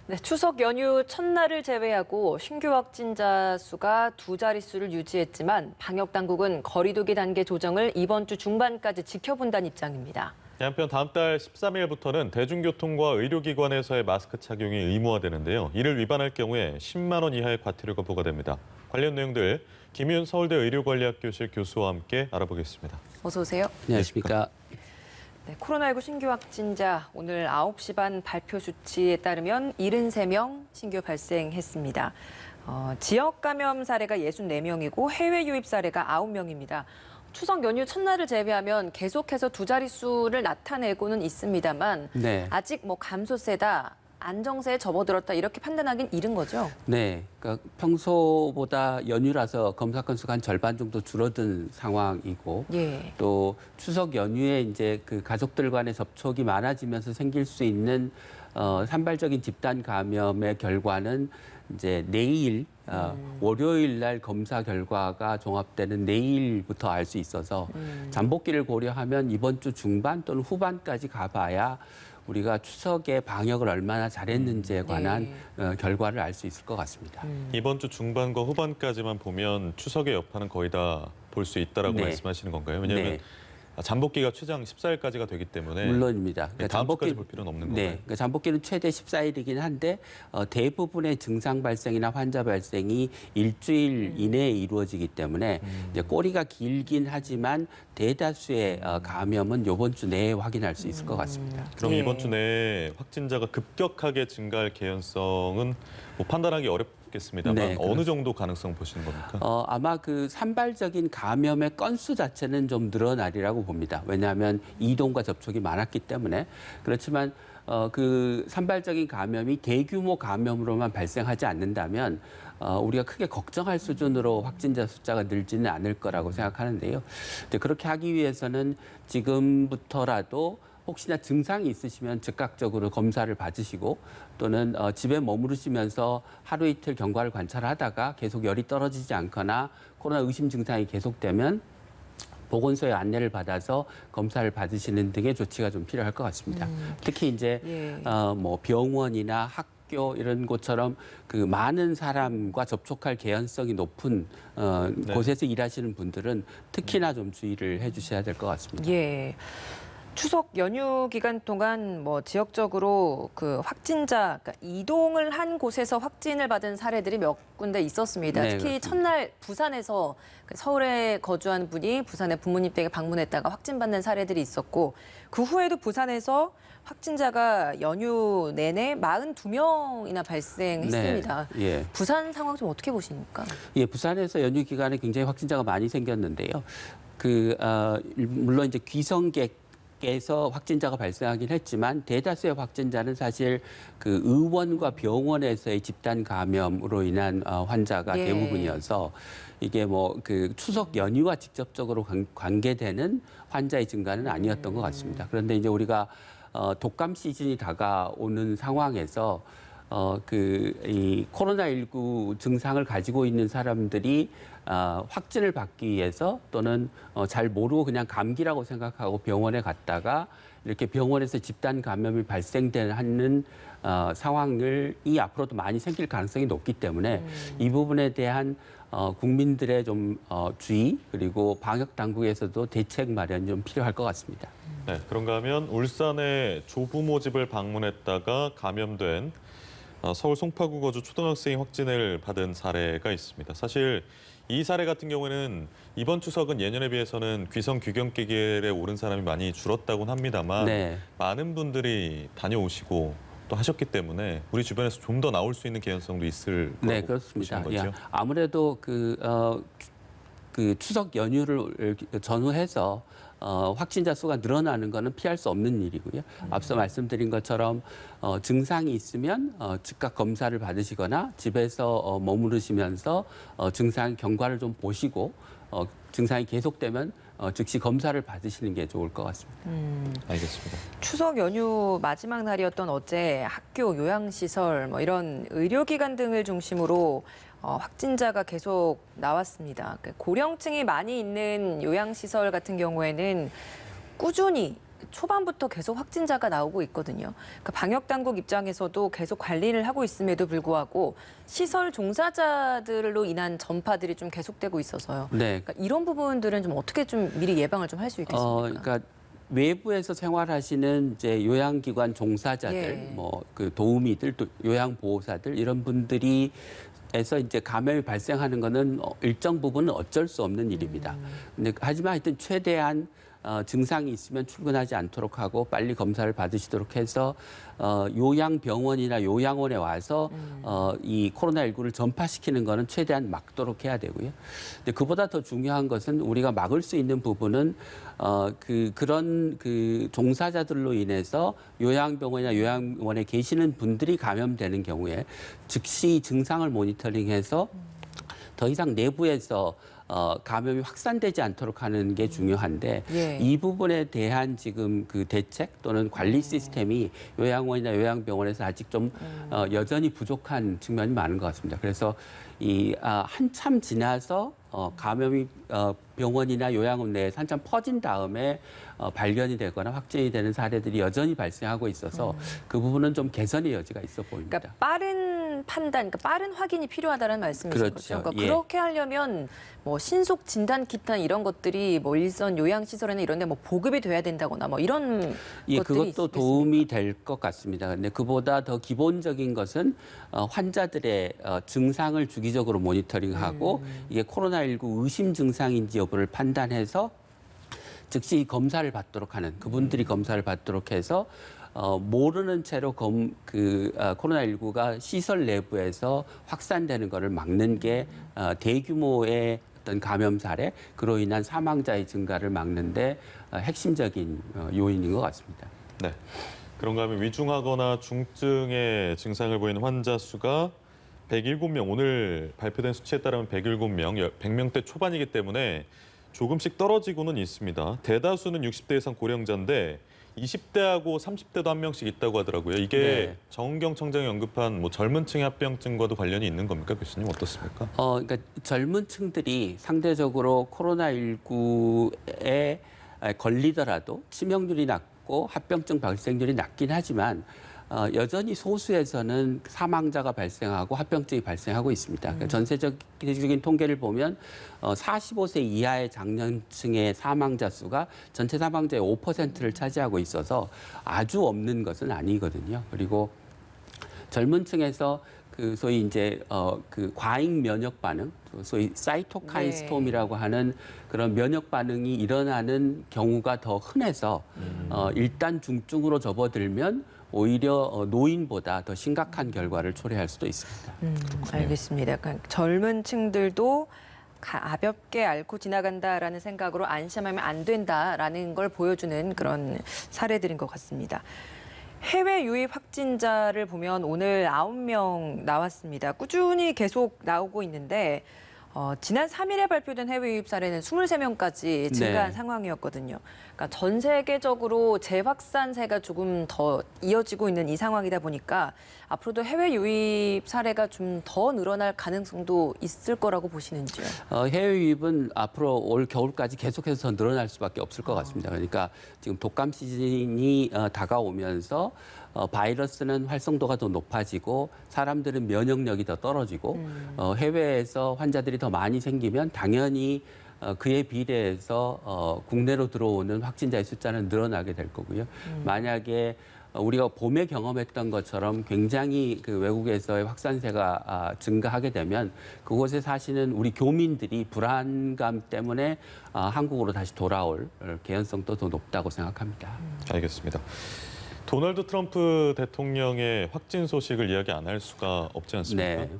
네, 추석 연휴 첫날을 제외하고 신규 확진자 수가 두 자릿수를 유지했지만 방역 당국은 거리두기 단계 조정을 이번 주 중반까지 지켜본다는 입장입니다. 한편 다음 달 13일부터는 대중교통과 의료기관에서의 마스크 착용이 의무화되는데요. 이를 위반할 경우에 10만 원 이하의 과태료가 부과됩니다. 관련 내용들 김윤 서울대 의료관리학교실 교수와 함께 알아보겠습니다. 어서 오세요. 안녕하십니까. 네, 코로나19 신규 확진자 오늘 9시 반 발표 수치에 따르면 73명 신규 발생했습니다. 지역 감염 사례가 64명이고 해외 유입 사례가 9명입니다. 추석 연휴 첫날을 제외하면 계속해서 두 자릿수를 나타내고는 있습니다만 네. 아직 감소세다, 안정세에 접어들었다 이렇게 판단하긴 이른 거죠? 네. 그러니까 평소보다 연휴라서 검사 건수가 한 절반 정도 줄어든 상황이고 예. 또 추석 연휴에 이제 그 가족들 간의 접촉이 많아지면서 생길 수 있는 산발적인 집단 감염의 결과는 이제 내일 월요일 날 검사 결과가 종합되는 내일부터 알 수 있어서 잠복기를 고려하면 이번 주 중반 또는 후반까지 가봐야 우리가 추석에 방역을 얼마나 잘했는지에 관한 결과를 알 수 있을 것 같습니다. 이번 주 중반과 후반까지만 보면 추석의 여파는 거의 다 볼 수 있다라고 네. 말씀하시는 건가요? 왜냐하면 네. 잠복기가 최장 14일까지가 되기 때문에 물론입니다. 그러니까 다음 주까지 볼 필요는 없는 건가요? 네, 그러니까 잠복기는 최대 14일이긴 한데 대부분의 증상 발생이나 환자 발생이 일주일 이내에 이루어지기 때문에 이제 꼬리가 길긴 하지만 대다수의 감염은 이번 주 내에 확인할 수 있을 것 같습니다. 그럼 예. 이번 주 내에 확진자가 급격하게 증가할 개연성은 판단하기 어렵겠습니다만 네, 어느 정도 가능성 보시는 겁니까? 아마 그 산발적인 감염의 건수 자체는 좀 늘어나리라고 봅니다. 왜냐하면 이동과 접촉이 많았기 때문에. 그렇지만 그 산발적인 감염이 대규모 감염으로만 발생하지 않는다면 우리가 크게 걱정할 수준으로 확진자 숫자가 늘지는 않을 거라고 생각하는데요. 이제 그렇게 하기 위해서는 지금부터라도 혹시나 증상이 있으시면 즉각적으로 검사를 받으시고 또는 집에 머무르시면서 하루 이틀 경과를 관찰하다가 계속 열이 떨어지지 않거나 코로나 의심 증상이 계속되면 보건소에 안내를 받아서 검사를 받으시는 등의 조치가 좀 필요할 것 같습니다. 특히 이제 예. 병원이나 학교 이런 곳처럼 그 많은 사람과 접촉할 개연성이 높은 곳에서 일하시는 분들은 특히나 좀 주의를 해주셔야 될 것 같습니다. 예. 추석 연휴 기간 동안 지역적으로 그 확진자, 그러니까 이동을 한 곳에서 확진을 받은 사례들이 몇 군데 있었습니다. 네, 특히 그렇습니다. 첫날 부산에서 서울에 거주한 분이 부산에 부모님 댁에 방문했다가 확진받는 사례들이 있었고 그 후에도 부산에서 확진자가 연휴 내내 42명이나 발생했습니다. 네, 예. 부산 상황 좀 어떻게 보십니까? 예, 부산에서 연휴 기간에 굉장히 확진자가 많이 생겼는데요. 물론 이제 귀성객에서 확진자가 발생하긴 했지만 대다수의 확진자는 사실 그 의원과 병원에서의 집단 감염으로 인한 환자가 예. 대부분이어서 이게 그 추석 연휴와 직접적으로 관계되는 환자의 증가는 아니었던 것 같습니다. 그런데 이제 우리가 독감 시즌이 다가오는 상황에서 이 코로나19 증상을 가지고 있는 사람들이 확진을 받기 위해서 또는 잘 모르고 그냥 감기라고 생각하고 병원에 갔다가 이렇게 병원에서 집단 감염이 발생되는 상황이 앞으로도 많이 생길 가능성이 높기 때문에 이 부분에 대한 국민들의 좀 주의 그리고 방역 당국에서도 대책 마련 좀 필요할 것 같습니다. 네, 그런가 하면 울산의 조부모 집을 방문했다가 감염된 서울 송파구 거주 초등학생이 확진을 받은 사례가 있습니다. 사실 이 사례 같은 경우에는 이번 추석은 예년에 비해서는 귀성 귀경길에 오른 사람이 많이 줄었다고는 합니다만 네. 많은 분들이 다녀오시고 또 하셨기 때문에 우리 주변에서 좀 더 나올 수 있는 개연성도 있을 거라고 네, 그렇습니다. 보시는 거죠? 예, 아무래도 그 추석 연휴를 전후해서 확진자 수가 늘어나는 것은 피할 수 없는 일이고요. 앞서 말씀드린 것처럼 증상이 있으면 즉각 검사를 받으시거나 집에서 머무르시면서 증상 경과를 좀 보시고 증상이 계속되면 즉시 검사를 받으시는 게 좋을 것 같습니다. 알겠습니다. 추석 연휴 마지막 날이었던 어제 학교, 요양시설, 이런 의료기관 등을 중심으로 확진자가 계속 나왔습니다. 고령층이 많이 있는 요양시설 같은 경우에는 꾸준히 초반부터 계속 확진자가 나오고 있거든요. 그러니까 방역 당국 입장에서도 계속 관리를 하고 있음에도 불구하고 시설 종사자들로 인한 전파들이 좀 계속되고 있어서요. 네. 그러니까 이런 부분들은 좀 어떻게 좀 미리 예방을 좀 할 수 있겠습니까? 그러니까 외부에서 생활하시는 이제 요양기관 종사자들, 예. 뭐 그 도우미들, 또 요양보호사들 이런 분들이 에서 이제 감염이 발생하는 거는 일정 부분은 어쩔 수 없는 일입니다. 근데 하지만 하여튼 최대한 증상이 있으면 출근하지 않도록 하고 빨리 검사를 받으시도록 해서 요양병원이나 요양원에 와서 이 코로나19를 전파시키는 거는 최대한 막도록 해야 되고요. 근데 그보다 더 중요한 것은 우리가 막을 수 있는 부분은 그런 종사자들로 인해서 요양병원이나 요양원에 계시는 분들이 감염되는 경우에 즉시 증상을 모니터링해서 더 이상 내부에서 감염이 확산되지 않도록 하는 게 중요한데 예. 이 부분에 대한 지금 그 대책 또는 관리 시스템이 요양원이나 요양병원에서 아직 좀 여전히 부족한 측면이 많은 것 같습니다. 그래서 한참 지나서 감염이 병원이나 요양원 내에서 한참 퍼진 다음에 발견이 되거나 확진이 되는 사례들이 여전히 발생하고 있어서 그 부분은 좀 개선의 여지가 있어 보입니다. 그러니까 빠른 판단, 그러니까 빠른 확인이 필요하다는 말씀이신 그렇죠. 거죠. 그러니까 예. 그렇게 하려면 뭐 신속 진단 키트나 이런 것들이 뭐 일선 요양 시설이나 이런 데 뭐 보급이 돼야 된다거나 뭐 이런 예, 것들이 그것도 있겠습니까? 도움이 될 것 같습니다. 근데 그보다 더 기본적인 것은 환자들의 증상을 주기적으로 모니터링하고 이게 코로나19 의심 증상인지 여부를 판단해서 즉시 검사를 받도록 하는 그분들이 검사를 받도록 해서 모르는 채로 코로나19가 시설 내부에서 확산되는 것을 막는 게 대규모의 어떤 감염 사례, 그로 인한 사망자의 증가를 막는데 핵심적인 요인인 것 같습니다. 네. 그런가 하면 위중하거나 중증의 증상을 보이는 환자 수가 107명, 오늘 발표된 수치에 따르면 107명, 100명대 초반이기 때문에 조금씩 떨어지고는 있습니다. 대다수는 60대 이상 고령자인데 20대하고 30대도 한 명씩 있다고 하더라고요. 이게 네. 정은경 청장이 언급한 뭐 젊은 층의 합병증과도 관련이 있는 겁니까, 교수님? 어떻습니까? 그러니까 젊은 층들이 상대적으로 코로나19에 걸리더라도 치명률이 낮고 합병증 발생률이 낮긴 하지만 여전히 소수에서는 사망자가 발생하고 합병증이 발생하고 있습니다. 그러니까 전세적인 통계를 보면 45세 이하의 장년층의 사망자 수가 전체 사망자의 5%를 차지하고 있어서 아주 없는 것은 아니거든요. 그리고 젊은 층에서 소위 이제 그 과잉 면역 반응, 소위 사이토카인 네. 스톰이라고 하는 그런 면역 반응이 일어나는 경우가 더 흔해서 일단 중증으로 접어들면 오히려 노인보다 더 심각한 결과를 초래할 수도 있습니다. 알겠습니다. 약간 젊은 층들도 가볍게 앓고 지나간다라는 생각으로 안심하면 안 된다라는 걸 보여주는 그런 사례들인 것 같습니다. 해외 유입 확진자를 보면 오늘 9명 나왔습니다. 꾸준히 계속 나오고 있는데 지난 3일에 발표된 해외 유입 사례는 23명까지 증가한 네. 상황이었거든요. 그러니까 전 세계적으로 재확산세가 조금 더 이어지고 있는 이 상황이다 보니까 앞으로도 해외 유입 사례가 좀 더 늘어날 가능성도 있을 거라고 보시는지요? 해외 유입은 앞으로 올 겨울까지 계속해서 더 늘어날 수밖에 없을 것 같습니다. 그러니까 지금 독감 시즌이 다가오면서 바이러스는 활성도가 더 높아지고 사람들은 면역력이 더 떨어지고 해외에서 환자들이 더 많이 생기면 당연히 그에 비례해서 국내로 들어오는 확진자의 숫자는 늘어나게 될 거고요. 만약에 우리가 봄에 경험했던 것처럼 굉장히 그 외국에서의 확산세가 증가하게 되면 그곳에 사시는 우리 교민들이 불안감 때문에 한국으로 다시 돌아올 개연성도 더 높다고 생각합니다. 알겠습니다. 도널드 트럼프 대통령의 확진 소식을 이야기 안 할 수가 없지 않습니까? 네.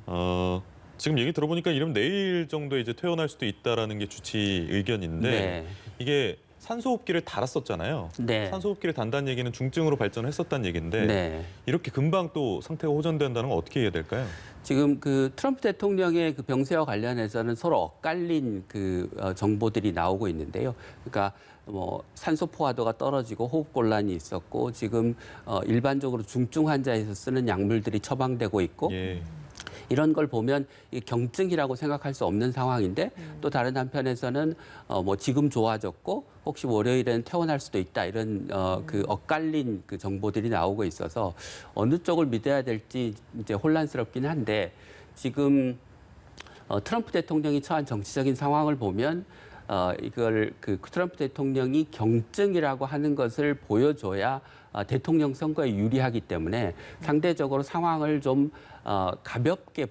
지금 얘기 들어보니까 이러면 내일 정도에 이제 퇴원할 수도 있다라는 게 주치 의견인데 네. 이게 산소호흡기를 달았었잖아요. 네. 산소호흡기를 단다는 얘기는 중증으로 발전했었다는 얘기인데 네. 이렇게 금방 또 상태가 호전된다는 건 어떻게 이해될까요? 지금 그 트럼프 대통령의 그 병세와 관련해서는 서로 엇갈린 정보들이 나오고 있는데요. 그러니까 뭐 산소 포화도가 떨어지고 호흡 곤란이 있었고 지금 일반적으로 중증 환자에서 쓰는 약물들이 처방되고 있고 예. 이런 걸 보면 이 경증이라고 생각할 수 없는 상황인데 또 다른 한편에서는 뭐 지금 좋아졌고 혹시 월요일에는 퇴원할 수도 있다 이런 그 엇갈린 그 정보들이 나오고 있어서 어느 쪽을 믿어야 될지 이제 혼란스럽긴 한데 지금 트럼프 대통령이 처한 정치적인 상황을 보면 이걸 그 트럼프 대통령이 경증이라고 하는 것을 보여줘야 대통령 선거에 유리하기 때문에 상대적으로 상황을 좀 가볍게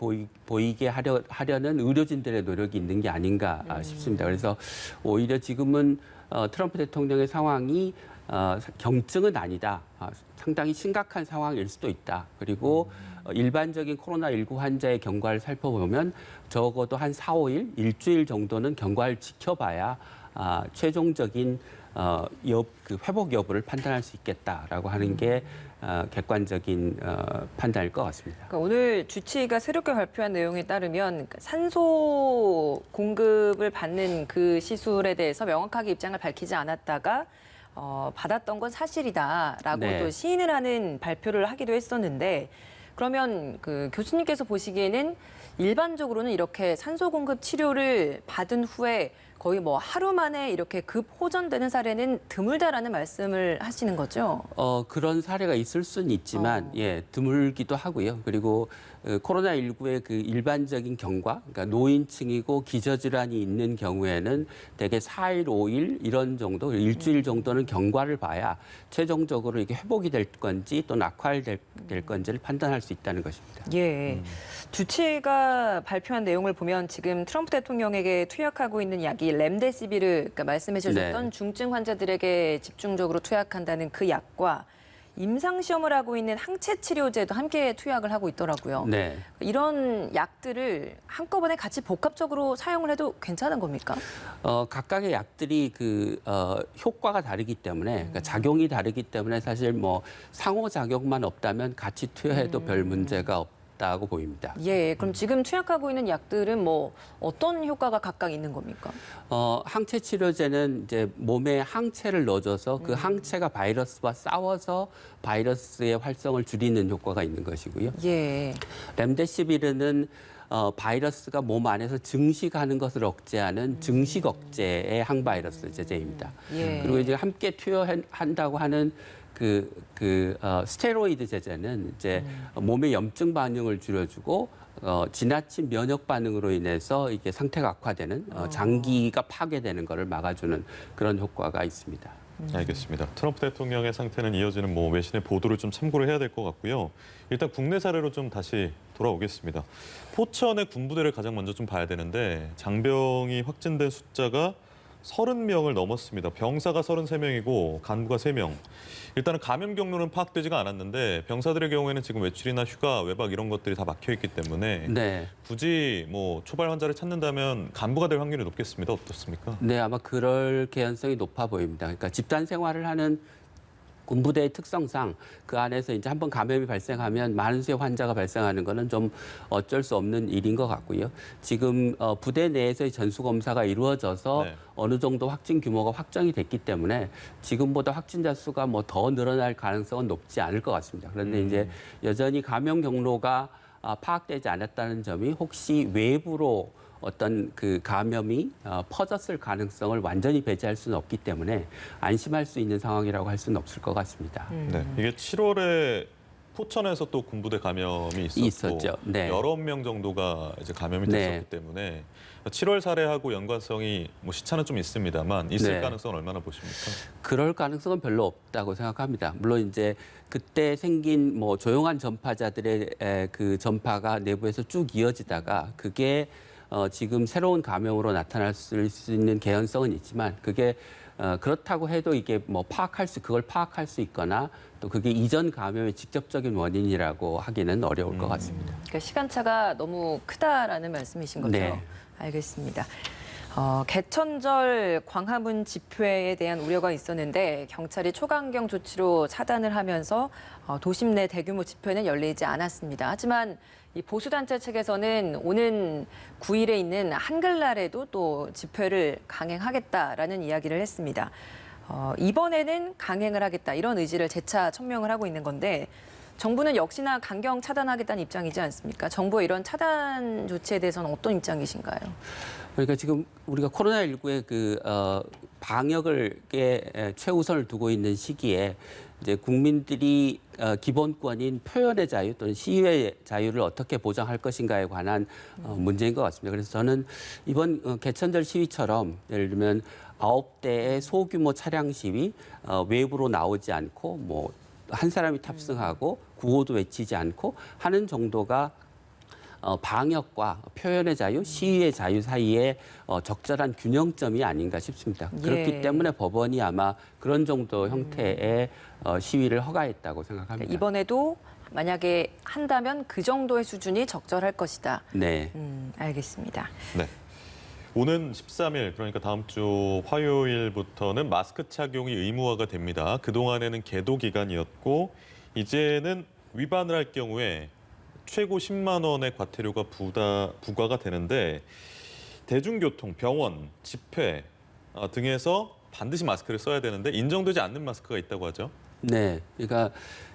보이게 하려는 의료진들의 노력이 있는 게 아닌가 싶습니다. 그래서 오히려 지금은 트럼프 대통령의 상황이 경증은 아니다. 상당히 심각한 상황일 수도 있다. 그리고 일반적인 코로나19 환자의 경과를 살펴보면 적어도 한 4, 5일, 일주일 정도는 경과를 지켜봐야 최종적인 그 회복 여부를 판단할 수 있겠다라고 하는 게 객관적인 판단일 것 같습니다. 그러니까 오늘 주치의가 새롭게 발표한 내용에 따르면 산소 공급을 받는 그 시술에 대해서 명확하게 입장을 밝히지 않았다가 받았던 건 사실이다라고 네. 또 시인을 하는 발표를 하기도 했었는데 그러면 그 교수님께서 보시기에는 일반적으로는 이렇게 산소 공급 치료를 받은 후에 거의 뭐 하루 만에 이렇게 급 호전되는 사례는 드물다라는 말씀을 하시는 거죠? 그런 사례가 있을 수는 있지만, 예, 드물기도 하고요. 그리고 코로나19의 그 일반적인 경과, 그러니까 노인층이고 기저질환이 있는 경우에는 대개 4일, 5일 이런 정도, 일주일 정도는 경과를 봐야 최종적으로 이게 회복이 될 건지 또 낙화될 건지를 판단할 수 있다는 것입니다. 예. 주치의가 발표한 내용을 보면 지금 트럼프 대통령에게 투약하고 있는 약이 렘데시비르, 그러니까 말씀해 주셨던 네. 중증 환자들에게 집중적으로 투약한다는 그 약과 임상 시험을 하고 있는 항체 치료제도 함께 투약을 하고 있더라고요. 네. 이런 약들을 한꺼번에 같이 복합적으로 사용을 해도 괜찮은 겁니까? 각각의 약들이 효과가 다르기 때문에, 그러니까 작용이 다르기 때문에 사실 뭐 상호작용만 없다면 같이 투여해도 별 문제가 없다고 보입니다. 예, 그럼 지금 투약하고 있는 약들은 뭐 어떤 효과가 각각 있는 겁니까? 항체 치료제는 이제 몸에 항체를 넣어줘서 그 항체가 바이러스와 싸워서 바이러스의 활성을 줄이는 효과가 있는 것이고요. 예. 렘데시비르는 바이러스가 몸 안에서 증식하는 것을 억제하는 증식 억제의 항바이러스 제제입니다. 예. 그리고 이제 함께 투여한다고 하는 스테로이드 제제는 이제 몸의 염증 반응을 줄여주고 지나친 면역 반응으로 인해서 이게 상태가 악화되는 장기가 파괴되는 것을 막아주는 그런 효과가 있습니다. 알겠습니다. 트럼프 대통령의 상태는 이어지는 뭐 외신의 보도를 좀 참고를 해야 될 것 같고요. 일단 국내 사례로 좀 다시 돌아오겠습니다. 포천의 군부대를 가장 먼저 좀 봐야 되는데 장병이 확진된 숫자가 30명을 넘었습니다. 병사가 33명이고 간부가 3명. 일단은 감염 경로는 파악되지가 않았는데 병사들의 경우에는 지금 외출이나 휴가, 외박 이런 것들이 다 막혀 있기 때문에 네. 굳이 뭐 초발 환자를 찾는다면 간부가 될 확률이 높겠습니다. 어떻습니까? 네, 아마 그럴 개연성이 높아 보입니다. 그러니까 집단 생활을 하는 군부대의 특성상 그 안에서 이제 한번 감염이 발생하면 많은 수의 환자가 발생하는 것은 좀 어쩔 수 없는 일인 것 같고요. 지금 부대 내에서의 전수검사가 이루어져서 네. 어느 정도 확진 규모가 확정이 됐기 때문에 지금보다 확진자 수가 뭐 더 늘어날 가능성은 높지 않을 것 같습니다. 그런데 이제 여전히 감염 경로가 파악되지 않았다는 점이 혹시 외부로 어떤 그 감염이 퍼졌을 가능성을 완전히 배제할 수는 없기 때문에 안심할 수 있는 상황이라고 할 수는 없을 것 같습니다. 네, 이게 7월에 포천에서 또 군부대 감염이 있었죠. 네. 여러 명 정도가 이제 감염이 네. 됐었기 때문에 7월 사례하고 연관성이 뭐 시차는 좀 있습니다만 있을 네. 가능성은 얼마나 보십니까? 그럴 가능성은 별로 없다고 생각합니다. 물론 이제 그때 생긴 뭐 조용한 전파자들의 그 전파가 내부에서 쭉 이어지다가 그게 지금 새로운 감염으로 나타날 수 있는 개연성은 있지만 그게 그렇다고 해도 이게 뭐 그걸 파악할 수 있거나 또 그게 이전 감염의 직접적인 원인이라고 하기는 어려울 것 같습니다. 그러니까 시간차가 너무 크다라는 말씀이신 거죠? 네. 알겠습니다. 개천절 광화문 집회에 대한 우려가 있었는데 경찰이 초강경 조치로 차단을 하면서 도심 내 대규모 집회는 열리지 않았습니다. 하지만 이 보수단체 측에서는 오는 9일에 있는 한글날에도 또 집회를 강행하겠다라는 이야기를 했습니다. 이번에는 강행을 하겠다 이런 의지를 재차 천명을 하고 있는 건데 정부는 역시나 강경 차단하겠다는 입장이지 않습니까? 정부의 이런 차단 조치에 대해서는 어떤 입장이신가요? 그러니까 지금 우리가 코로나19의 방역을 최우선을 두고 있는 시기에 이제 국민들이 기본권인 표현의 자유 또는 시위의 자유를 어떻게 보장할 것인가에 관한 문제인 것 같습니다. 그래서 저는 이번 개천절 시위처럼 예를 들면 9대의 소규모 차량 시위, 외부로 나오지 않고 뭐 한 사람이 탑승하고 구호도 외치지 않고 하는 정도가 방역과 표현의 자유, 시위의 자유 사이에 적절한 균형점이 아닌가 싶습니다. 그렇기 때문에 법원이 아마 그런 정도 형태의 시위를 허가했다고 생각합니다. 이번에도 만약에 한다면 그 정도의 수준이 적절할 것이다. 네. 알겠습니다. 네. 오는 13일, 그러니까 다음 주 화요일부터는 마스크 착용이 의무화가 됩니다. 그동안에는 계도 기간이었고 이제는 위반을 할 경우에 최고 10만 원의 과태료가 부과가 되는데 대중교통, 병원, 집회 등에서 반드시 마스크를 써야 되는데 인정되지 않는 마스크가 있다고 하죠. 네, 그러니까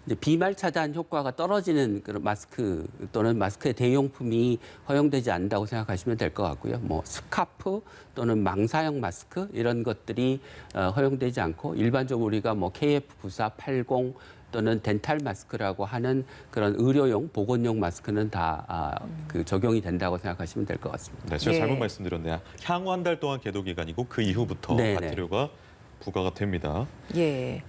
이제 비말 차단 효과가 떨어지는 그런 마스크 또는 마스크의 대용품이 허용되지 않는다고 생각하시면 될 것 같고요. 뭐 스카프 또는 망사형 마스크 이런 것들이 허용되지 않고 일반적으로 우리가 뭐 KF9480 또는 덴탈 마스크라고 하는 그런 의료용, 보건용 마스크는 다 적용이 된다고 생각하시면 될 것 같습니다. 네, 제가 잘못 말씀드렸네요. 향후 한 달 동안 계도 기간이고 그 이후부터 과태료가 부과가 됩니다. 예.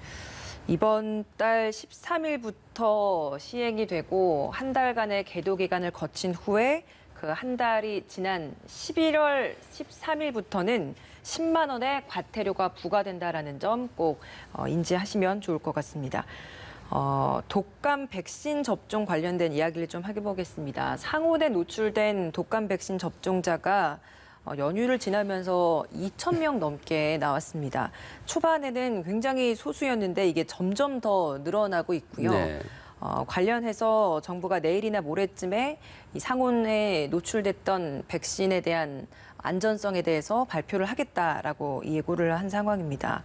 이번 달 13일부터 시행이 되고 한 달간의 계도 기간을 거친 후에 그 한 달이 지난 11월 13일부터는 10만 원의 과태료가 부과된다라는 점 꼭 인지하시면 좋을 것 같습니다. 독감 백신 접종 관련된 이야기를 좀 해보겠습니다. 상온에 노출된 독감 백신 접종자가 연휴를 지나면서 2,000명 넘게 나왔습니다. 초반에는 굉장히 소수였는데 이게 점점 더 늘어나고 있고요. 네. 관련해서 정부가 내일이나 모레쯤에 이 상온에 노출됐던 백신에 대한 안전성에 대해서 발표를 하겠다라고 예고를 한 상황입니다.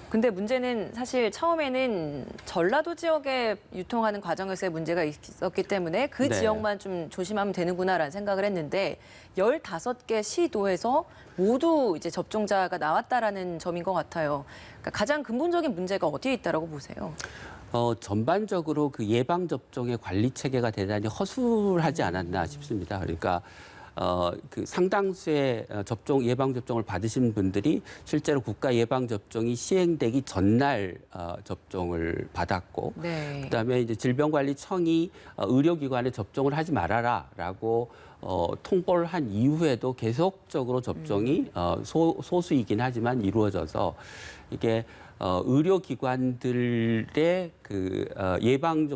근데 문제는 사실 처음에는 전라도 지역에 유통하는 과정에서의 문제가 있었기 때문에 그 지역만 좀 조심하면 되는구나라는 생각을 했는데 15개 시도에서 모두 이제 접종자가 나왔다라는 점인 것 같아요. 그러니까 가장 근본적인 문제가 어디에 있다라고 보세요? 전반적으로 그 예방 접종의 관리 체계가 대단히 허술하지 않았나 싶습니다. 그러니까 그 상당수의 예방 접종을 받으신 분들이 실제로 국가 예방 접종이 시행되기 전날 접종을 받았고, 그다음에 이제 질병관리청이 의료기관에 접종을 하지 말아라라고 통보를 한 이후에도 계속적으로 접종이 소수이긴 하지만 이루어져서 이게 의료기관들의 그 예방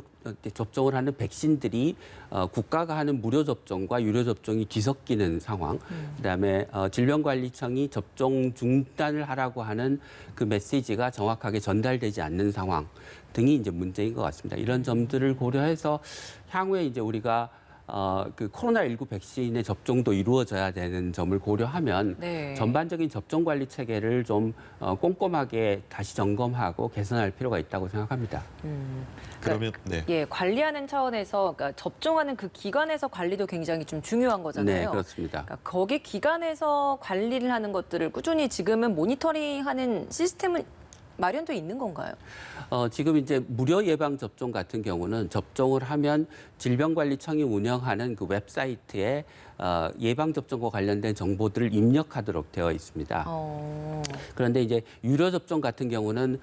접종을 하는 백신들이 국가가 하는 무료 접종과 유료 접종이 뒤섞이는 상황, 그다음에 질병관리청이 접종 중단을 하라고 하는 그 메시지가 정확하게 전달되지 않는 상황 등이 이제 문제인 것 같습니다. 이런 점들을 고려해서 향후에 이제 우리가 그 코로나19 백신의 접종도 이루어져야 되는 점을 고려하면 전반적인 접종 관리 체계를 좀 꼼꼼하게 다시 점검하고 개선할 필요가 있다고 생각합니다. 그러면 관리하는 차원에서 그러니까 접종하는 그 기관에서 관리도 굉장히 좀 중요한 거잖아요. 네, 그렇습니다. 그러니까 거기 기관에서 관리를 하는 것들을 꾸준히 지금은 모니터링하는 시스템은 마련돼 있는 건가요? 지금 이제 무료 예방 접종 같은 경우는 접종을 하면 질병관리청이 운영하는 그 웹사이트에 예방 접종과 관련된 정보들을 입력하도록 되어 있습니다. 그런데 이제 유료 접종 같은 경우는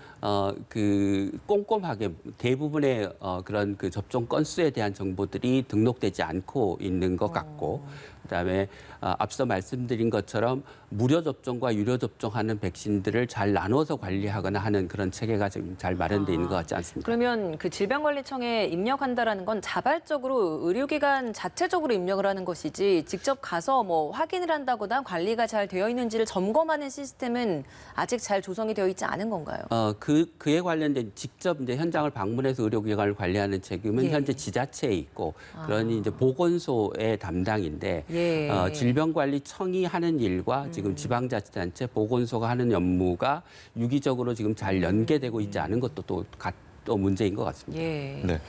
그 꼼꼼하게 대부분의 그런 그 접종 건수에 대한 정보들이 등록되지 않고 있는 것 같고, 그다음에 앞서 말씀드린 것처럼 무료 접종과 유료 접종하는 백신들을 잘 나눠서 관리하거나 하는 그런 체계가 지금 잘 마련돼 있는 것 같지 않습니다. 그러면 그 질병관리청에 입력한다라는 건 자발적으로 의료기관 자체적으로 입력을 하는 것이지 직접 가서 뭐 확인을 한다거나 관리가 잘 되어 있는지를 점검하는 시스템은 아직 잘 조성이 되어 있지 않은 건가요? 그에 관련된 직접 이제 현장을 방문해서 의료기관을 관리하는 책임은 현재 지자체에 있고 그러니 이제 보건소의 담당인데 질병관리청이 하는 일과 지금 지방자치단체 보건소가 하는 업무가 유기적으로 지금 잘 연계되고 있지 않은 것도 또 문제인 것 같습니다. 네.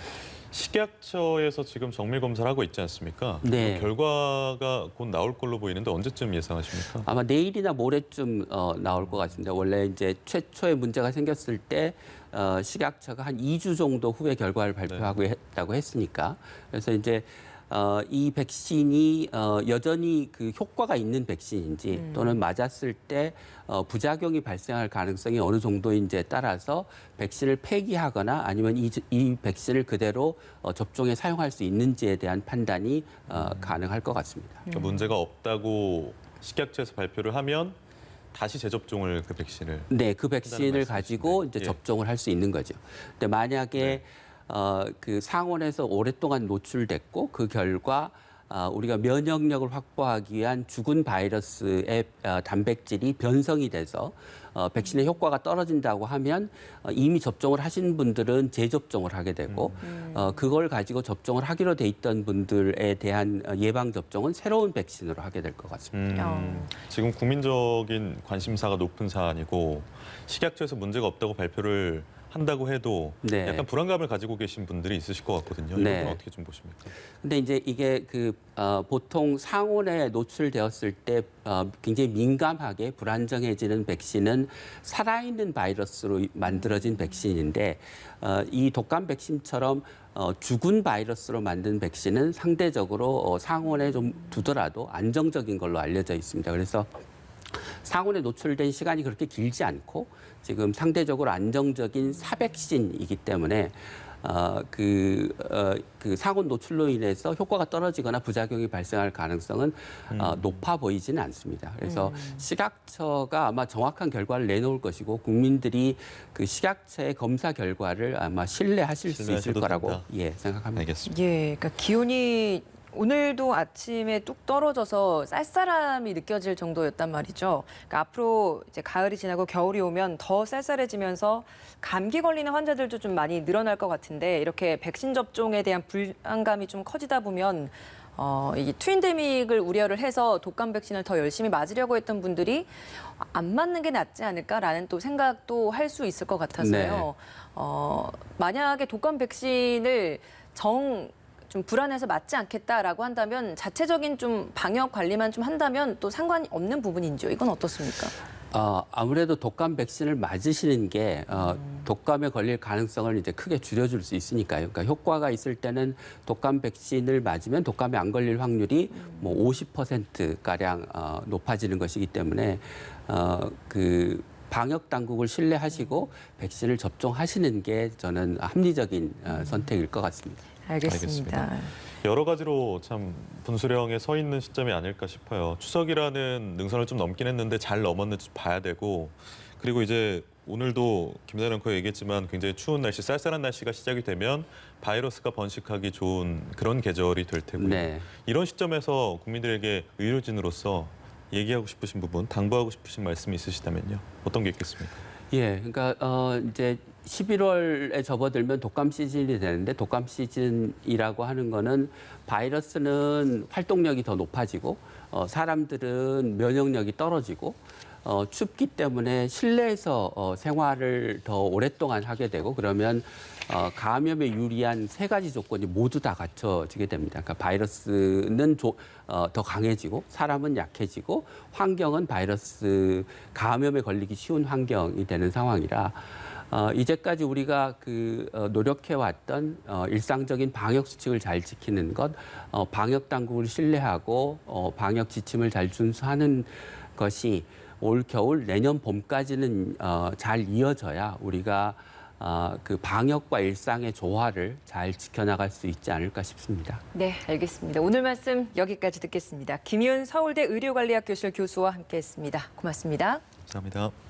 식약처에서 지금 정밀 검사를 하고 있지 않습니까? 네. 그 결과가 곧 나올 걸로 보이는데 언제쯤 예상하십니까? 아마 내일이나 모레쯤 나올 것 같습니다. 원래 이제 최초의 문제가 생겼을 때 식약처가 한 2주 정도 후에 결과를 발표하고 했다고 했으니까. 그래서 이제 이 백신이 여전히 그 효과가 있는 백신인지 또는 맞았을 때 부작용이 발생할 가능성이 어느 정도인지에 따라서 백신을 폐기하거나 아니면 이 백신을 그대로 접종에 사용할 수 있는지에 대한 판단이 가능할 것 같습니다. 그러니까 문제가 없다고 식약처에서 발표를 하면 다시 재접종을 그 백신을 네, 그 백신을 가지고 이제 예. 접종을 할 수 있는 거죠. 근데 만약에 그 상온에서 오랫동안 노출됐고 그 결과 우리가 면역력을 확보하기 위한 죽은 바이러스의 단백질이 변성이 돼서 백신의 효과가 떨어진다고 하면 이미 접종을 하신 분들은 재접종을 하게 되고 그걸 가지고 접종을 하기로 돼 있던 분들에 대한 예방 접종은 새로운 백신으로 하게 될 것 같습니다. 지금 국민적인 관심사가 높은 사안이고 식약처에서 문제가 없다고 발표를 한다고 해도 네. 약간 불안감을 가지고 계신 분들이 있으실 것 같거든요. 이건 네. 어떻게 좀 보십니까? 근데 이제 이게 보통 상온에 노출되었을 때 굉장히 민감하게 불안정해지는 백신은 살아있는 바이러스로 만들어진 백신인데 이 독감 백신처럼 죽은 바이러스로 만든 백신은 상대적으로 상온에 좀 두더라도 안정적인 걸로 알려져 있습니다. 그래서 상온에 노출된 시간이 그렇게 길지 않고 지금 상대적으로 안정적인 사백신이기 때문에 그 상온 노출로 인해서 효과가 떨어지거나 부작용이 발생할 가능성은 높아 보이지는 않습니다. 그래서 식약처가 아마 정확한 결과를 내놓을 것이고 국민들이 그 식약처의 검사 결과를 아마 신뢰하실 수 있을 신뢰하셔도 거라고 된다. 생각합니다. 알겠습니다. 예, 그러니까 기온이 오늘도 아침에 뚝 떨어져서 쌀쌀함이 느껴질 정도였단 말이죠. 그러니까 앞으로 이제 가을이 지나고 겨울이 오면 더 쌀쌀해지면서 감기 걸리는 환자들도 좀 많이 늘어날 것 같은데 이렇게 백신 접종에 대한 불안감이 좀 커지다 보면 이 트윈데믹을 우려를 해서 독감 백신을 더 열심히 맞으려고 했던 분들이 안 맞는 게 낫지 않을까라는 또 생각도 할 수 있을 것 같아서요. 만약에 독감 백신을 좀 불안해서 맞지 않겠다라고 한다면 자체적인 좀 방역 관리만 좀 한다면 또 상관이 없는 부분인지요. 이건 어떻습니까? 아무래도 독감 백신을 맞으시는 게 독감에 걸릴 가능성을 이제 크게 줄여줄 수 있으니까요. 그러니까 효과가 있을 때는 독감 백신을 맞으면 독감에 안 걸릴 확률이 뭐 50%가량 높아지는 것이기 때문에 그 방역 당국을 신뢰하시고 백신을 접종하시는 게 저는 합리적인 선택일 것 같습니다. 알겠습니다. 여러 가지로 참 분수령에 서 있는 시점이 아닐까 싶어요. 추석이라는 능선을 좀 넘긴 했는데 잘 넘었는지 봐야 되고 그리고 이제 오늘도 김대현 앵커가 얘기했지만 굉장히 추운 날씨, 쌀쌀한 날씨가 시작이 되면 바이러스가 번식하기 좋은 그런 계절이 될 테고요. 네. 이런 시점에서 국민들에게 의료진으로서 얘기하고 싶으신 부분, 당부하고 싶으신 말씀이 있으시다면요. 어떤 게 있겠습니까? 예, 그러니까 이제 11월에 접어들면 독감 시즌이 되는데 독감 시즌이라고 하는 거는 바이러스는 활동력이 더 높아지고 사람들은 면역력이 떨어지고 춥기 때문에 실내에서 생활을 더 오랫동안 하게 되고 그러면 감염에 유리한 세 가지 조건이 모두 다 갖춰지게 됩니다. 그러니까 바이러스는 더 강해지고 사람은 약해지고 환경은 바이러스 감염에 걸리기 쉬운 환경이 되는 상황이라 이제까지 우리가 노력해왔던 일상적인 방역 수칙을 잘 지키는 것, 방역 당국을 신뢰하고 방역 지침을 잘 준수하는 것이 올 겨울 내년 봄까지는 잘 이어져야 우리가 그 방역과 일상의 조화를 잘 지켜나갈 수 있지 않을까 싶습니다. 네, 알겠습니다. 오늘 말씀 여기까지 듣겠습니다. 김윤 서울대 의료관리학 교실 교수와 함께했습니다. 고맙습니다. 감사합니다.